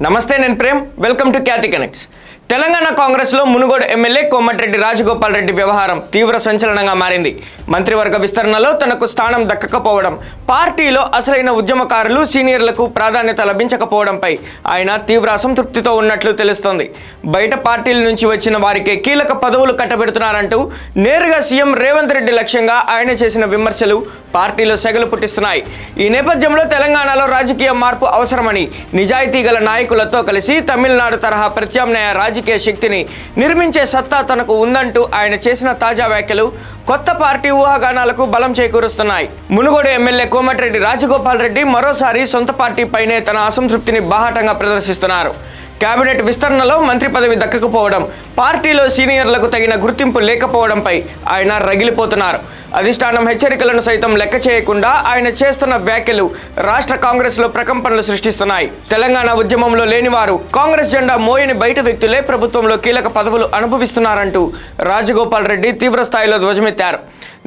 నమస్తే, నేను Prem. Welcome to Khyati connects. Telangana కాంగ్రెస్లో మునుగోడు ఎమ్మెల్యే కోమటిరెడ్డి రాజగోపాల్ రెడ్డి వ్యవహారం తీవ్ర సంచలనంగా మారింది. మంత్రివర్గ విస్తరణలో తనకు స్థానం దక్కకపోవడం, పార్టీలో అసలైన ఉద్యమకారులు సీనియర్లకు ప్రాధాన్యత లభించకపోవడంపై ఆయన తీవ్ర అసంతృప్తితో ఉన్నట్లు తెలుస్తోంది. బయట పార్టీల నుంచి వచ్చిన వారికే కీలక పదవులు కట్టబెడుతున్నారంటూ నేరుగా సీఎం రేవంత్ రెడ్డి లక్ష్యంగా ఆయన చేసిన విమర్శలు పార్టీలో సెగలు పుట్టిస్తున్నాయి. ఈ నేపథ్యంలో తెలంగాణలో రాజకీయ మార్పు అవసరమని నిజాయితీ గల నాయకులతో కలిసి తమిళనాడు తరహా ప్రత్యామ్నాయ రాజకీయ శక్తిని నిర్మించే సత్తా తనకు ఉందంటూ ఆయన చేసిన తాజా వ్యాఖ్యలు కొత్త పార్టీ ఊహాగానాలకు బలం చేకూరుస్తున్నాయి. మునుగోడు ఎమ్మెల్యే కోమటిరెడ్డి రాజగోపాల్ రెడ్డి మరోసారి సొంత పార్టీపైనే తన అసంతృప్తిని బాహాటంగా ప్రదర్శిస్తున్నారు. కేబినెట్ విస్తరణలో మంత్రి పదవి దక్కకపోవడం, పార్టీలో సీనియర్లకు తగిన గుర్తింపు లేకపోవడంపై ఆయన రగిలిపోతున్నారు. అధిష్టానం హెచ్చరికలను సైతం లెక్క చేయకుండా ఆయన చేస్తున్న వ్యాఖ్యలు రాష్ట్ర కాంగ్రెస్లో ప్రకంపనలు సృష్టిస్తున్నాయి. తెలంగాణ ఉద్యమంలో లేనివారు, కాంగ్రెస్ జెండా మోయని బయట వ్యక్తులే ప్రభుత్వంలో కీలక పదవులు అనుభవిస్తున్నారంటూ రాజగోపాల్ రెడ్డి తీవ్ర స్థాయిలో ధ్వజమెత్తారు.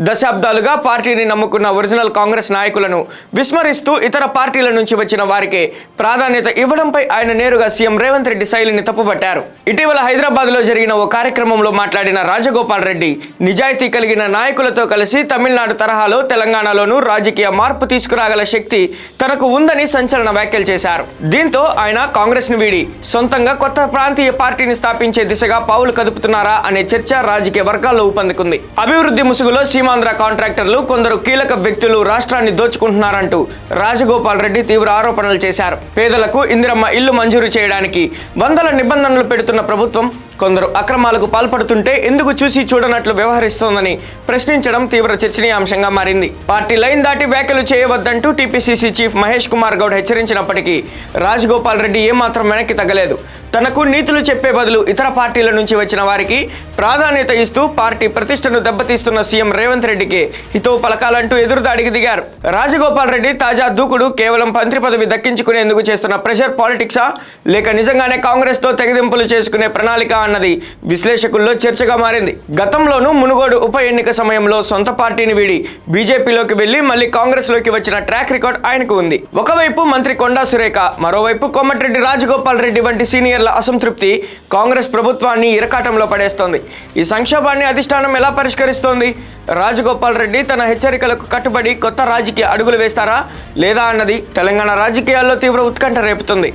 దశాబ్దాలుగా పార్టీని నమ్ముకున్న ఒరిజినల్ కాంగ్రెస్ నాయకులను విస్మరిస్తూ ఇతర పార్టీల నుంచి వచ్చిన వారికే ప్రాధాన్యత ఇవ్వడంపై ఆయన నేరుగా సీఎం రేవంత్ రెడ్డి శైలిని తప్పుపట్టారు. ఇటీవల హైదరాబాద్లో జరిగిన ఓ కార్యక్రమంలో మాట్లాడిన రాజగోపాల్ రెడ్డి నిజాయితీ కలిగిన నాయకులతో కలిసి తమిళనాడు తరహాలో తెలంగాణలోనూ రాజకీయ మార్పు తీసుకురాగల శక్తి తనకు ఉందని సంచలన వ్యాఖ్యలు చేశారు. దీంతో ఆయన కాంగ్రెస్ ను వీడి సొంతంగా కొత్త ప్రాంతీయ పార్టీని స్థాపించే దిశగా పావులు కదుపుతున్నారా అనే చర్చ రాజకీయ వర్గాల్లో ఊపందుకుంది. అభివృద్ధి ముసుగులో సీమాంధ్ర కాంట్రాక్టర్లు, కొందరు కీలక వ్యక్తులు రాష్ట్రాన్ని దోచుకుంటున్నారంటూ రాజగోపాల్ రెడ్డి తీవ్ర ఆరోపణలు చేశారు. పేదలకు ఇందిరమ్మ ఇల్లు మంజూరు చేయడానికి వందల నిబంధనలు పెడుతున్న ప్రభుత్వం కొందరు అక్రమాలకు పాల్పడుతుంటే ఎందుకు చూసి చూడనట్లు వ్యవహరిస్తోందని ప్రశ్నించడం తీవ్ర చర్చనీయాంశంగా మారింది. పార్టీ లైన్ దాటి వ్యాఖ్యలు చేయవద్దంటూ టీపీసీసీ చీఫ్ మహేష్ కుమార్ గౌడ్ హెచ్చరించినప్పటికీ రాజగోపాల్ రెడ్డి ఏమాత్రం వెనక్కి తగ్గలేదు. తనకు నీతులు చెప్పే బదులు ఇతర పార్టీల నుంచి వచ్చిన వారికి ప్రాధాన్యత ఇస్తూ పార్టీ ప్రతిష్టను దెబ్బతీస్తున్న సీఎం రేవంత్ రెడ్డికి హితవు పలకాలంటూ ఎదురుదాడికి దిగారు. రాజగోపాల్ రెడ్డి తాజా దూకుడు కేవలం మంత్రి పదవి దక్కించుకునేందుకు చేస్తున్న ప్రెషర్ పాలిటిక్సా, లేక నిజంగానే కాంగ్రెస్ తో తెగదింపులు చేసుకునే ప్రణాళిక అన్నది విశ్లేషకుల్లో చర్చగా మారింది. గతంలోనూ మునుగోడు ఉప ఎన్నిక సమయంలో సొంత పార్టీని వీడి బీజేపీలోకి వెళ్లి మళ్లీ కాంగ్రెస్ లోకి వచ్చిన ట్రాక్ రికార్డ్ ఆయనకు ఉంది. ఒకవైపు మంత్రి కొండా సురేఖ, మరోవైపు కోమటిరెడ్డి రాజగోపాల్ రెడ్డి వంటి సీనియర్ల అసంతృప్తి కాంగ్రెస్ ప్రభుత్వాన్ని ఇరకాటంలో పడేస్తోంది. ఈ సంక్షోభాన్ని అధిష్టానం ఎలా పరిష్కరిస్తోంది? రాజగోపాల్ రెడ్డి తన హెచ్చరికలకు కట్టుబడి కొత్త రాజకీయ అడుగులు వేస్తారా లేదా అన్నది తెలంగాణ రాజకీయాల్లో తీవ్ర ఉత్కంఠ రేపుతుంది.